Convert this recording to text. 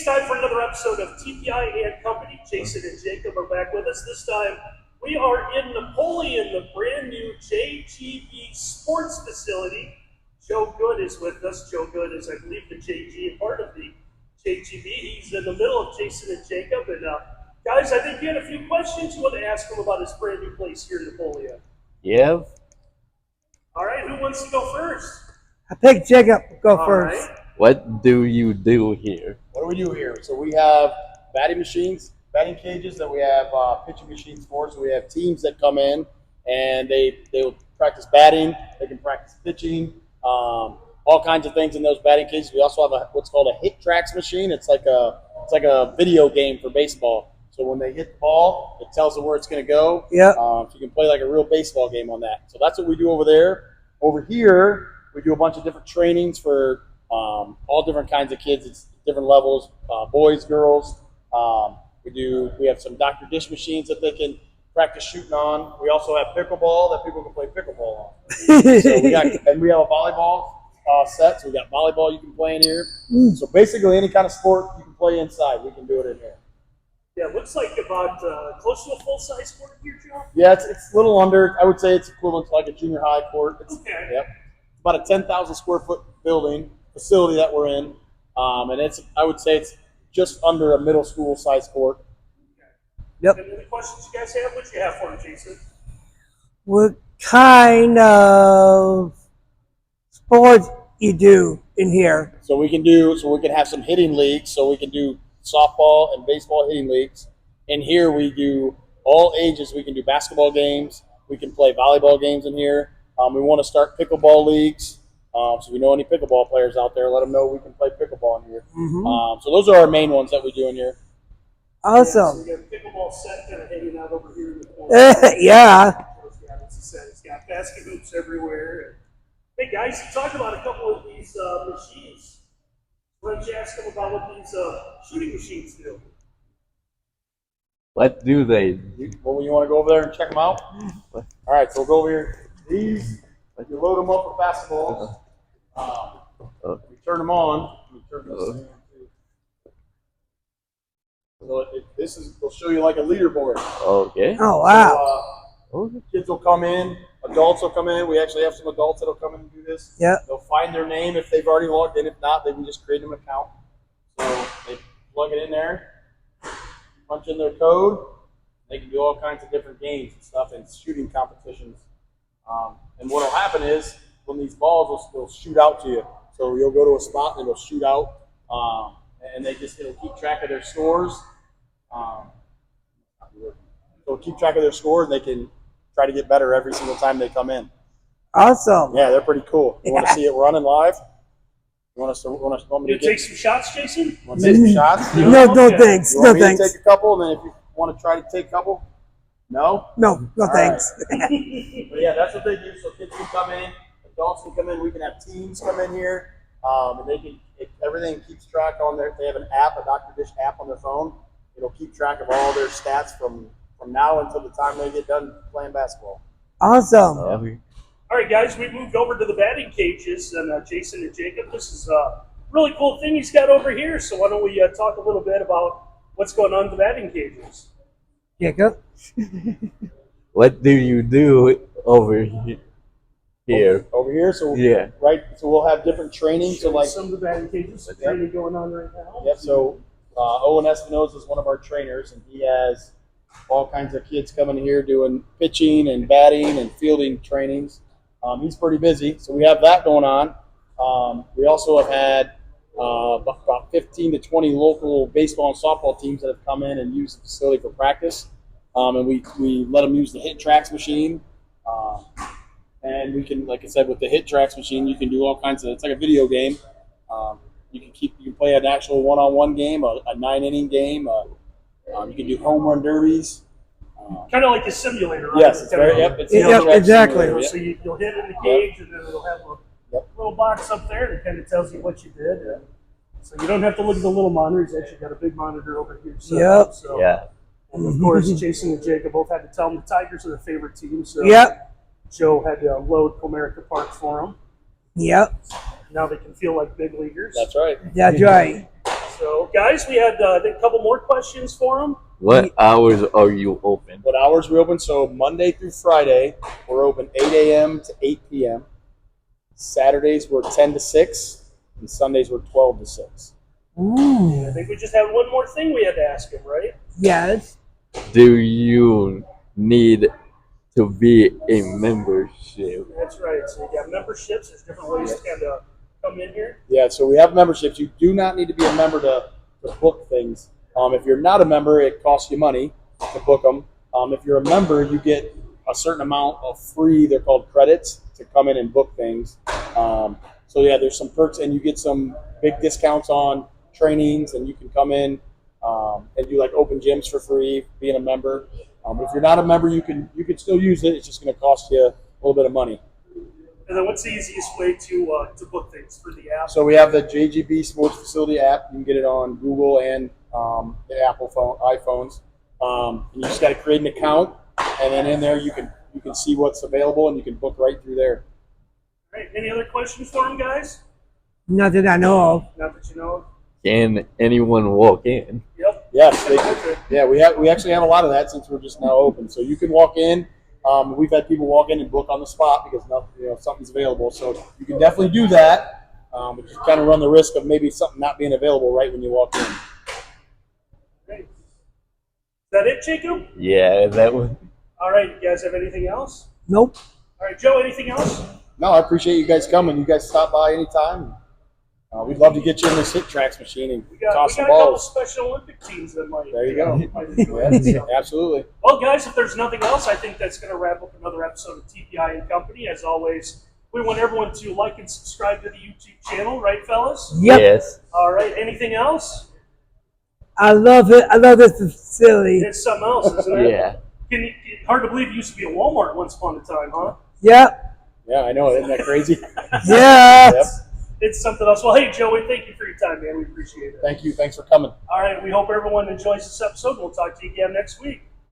time for another episode of TPI and Company. Jason and Jacob are back with us. This time we are in Napoleon, the brand new JGB Sports Facility. Joe Good is with us. Joe Good is, I believe, the JG and part of the JGB. He's in the middle of Jason and Jacob. And guys, I think you had a few questions you want to ask him about his brand new place here in Napoleon. Yeah. All right, who wants to go first? I think Jacob go first. Right. What do you do here? What do we do here? So we have batting machines, batting cages that we have pitching machines for. So we have teams that come in and they'll practice batting. They can practice pitching, all kinds of things in those batting cages. We also have what's called a hit tracks machine. It's like a video game for baseball. So when they hit the ball, it tells them where it's going to go. Yeah. So you can play like a real baseball game on that. So that's what we do over there. Over here, we do a bunch of different trainings for all different kinds of kids. It's different levels, boys, girls. We have some Dr. Dish machines that they can practice shooting on. We also have pickleball that people can play pickleball on. So we have a volleyball set. So we got volleyball you can play in here. So basically any kind of sport you can play inside, we can do it in here. Yeah, it looks like about close to a full-size court here, Joe. Yeah, it's a little under. I would say it's equivalent to like a junior high court. Okay. Yep. About a 10,000 square foot facility that we're in, and I would say it's just under a middle school size court. Yep. Any questions you guys have? What you have for him, Jason? What kind of sports you do in here? So we can have some hitting leagues. So we can do softball and baseball hitting leagues. In here we do all ages. We can do basketball games. We can play volleyball games in here. We want to start pickleball leagues. So if you know any pickleball players out there, let them know we can play pickleball in here. Mm-hmm. So those are our main ones that we do in here. Awesome. Yeah, so we got a pickleball set kind of hanging out over here in the corner. Yeah. It's got basket hoops everywhere. Hey guys, you talked about a couple of these machines. Why don't you ask them about what these shooting machines do? What do they do? Well, you want to go over there and check them out? All right, so we'll go over here. These, you load them up with basketballs. We turn them on. We turn this thing on too. So we'll show you like a leaderboard. Okay. Oh, wow. So, kids will come in. Adults will come in. We actually have some adults that will come in and do this. Yeah. They'll find their name if they've already logged in. If not, they can just create an account. So they plug it in there, punch in their code. They can do all kinds of different games and stuff and shooting competitions. And what will happen is when these balls will shoot out to you. So you'll go to a spot and it'll shoot out, and it'll keep track of their scores. They'll keep track of their score, and they can try to get better every single time they come in. Awesome. Yeah, they're pretty cool. You want to see it running live? You want me to take some shots, Jason? Want to take some shots? No thanks. You No want me thanks. to take a couple, and then if you want to try to take a couple? No? No thanks. Right. But yeah, that's what they do. So kids can come in, adults can come in. We can have teams come in here, and everything keeps track on there. They have an app, a Dr. Dish app on their phone. It'll keep track of all their stats from now until the time they get done playing basketball. Awesome. All right, guys, we moved over to the batting cages, and Jason and Jacob, this is a really cool thing he's got over here. So why don't we talk a little bit about what's going on in the batting cages? Jacob? What do you do over here? Over here, so yeah. Right. So we'll have different training. So like some of the batting cages, training going on right now. Yep. So Owen Espinosa is one of our trainers, and he has all kinds of kids coming here doing pitching and batting and fielding trainings. He's pretty busy, so we have that going on. We also have had about 15 to 20 local baseball and softball teams that have come in and used the facility for practice. And we let them use the hit tracks machine. And we can, like I said, with the hit tracks machine, you can do all kinds of, it's like a video game. You can play an actual one-on-one game, a 9-inning game. You can do home run derbies. Kind of like a simulator, right? Yes, it's very, yep. It's exactly. Simulator, So you'll hit in the cage, and then it'll have a little box up there that kind of tells you what you did. So you don't have to look at the little monitor. He's actually got a big monitor over here. So, yeah. And of course, Jason and Jacob both had to tell them the Tigers are their favorite team. So Joe had to load Comerica Park for them. Yep. Now they can feel like big leaguers. That's right. That's right. So, guys, we had I think a couple more questions for them. What hours are you open? What hours we open? So Monday through Friday, we're open 8 a.m. to 8 p.m. Saturdays, we're 10 to 6. And Sundays, we're 12 to 6. Ooh. I think we just had one more thing we had to ask him, right? Yes. Do you need to be a membership? That's right. So you got memberships. There's different ways to kind of come in here. Yeah, so we have memberships. You do not need to be a member to book things. If you're not a member, it costs you money to book them. If you're a member, you get a certain amount of free, they're called credits, to come in and book things. So yeah, there's some perks, and you get some big discounts on trainings, and you can come in and do like open gyms for free, being a member. If you're not a member, you can still use it. It's just going to cost you a little bit of money. And then what's the easiest way to book things for the app? So we have the JGB Sports Facility app. You can get it on Google and the Apple iPhones. And you just got to create an account, and then in there you can see what's available, and you can book right through there. All right. Any other questions for them, guys? Not that I know of. Not that you know of. Can anyone walk in? Yep. Yes, Okay. yeah, we actually have a lot of that since we're just now open. So you can walk in. We've had people walk in and book on the spot because something's available. So you can definitely do that. But you kind of run the risk of maybe something not being available right when you walk in. Great. Is that it, Jacob? Yeah, that was. All right. You guys have anything else? Nope. All right, Joe. Anything else? No, I appreciate you guys coming. You guys stop by anytime. We'd love to get you in this hit tracks machine and We got toss a some couple balls. Special Olympic teams that might. There you go. might enjoy it, so. Absolutely. Well, guys, if there's nothing else, I think that's going to wrap up another episode of TPI and Company. As always, we want everyone to like and subscribe to the YouTube channel, right, fellas? Yep. Yes. All right. Anything else? I love it. I love this facility. It's something else, isn't it? Yeah. Hard to believe it used to be a Walmart once upon a time, huh? Yep. Yeah, I know. Isn't that crazy? Yeah. Yep. It's something else. Well, hey, Joey, thank you for your time, man. We appreciate it. Thank you. Thanks for coming. All right. We hope everyone enjoys this episode. We'll talk to you again next week.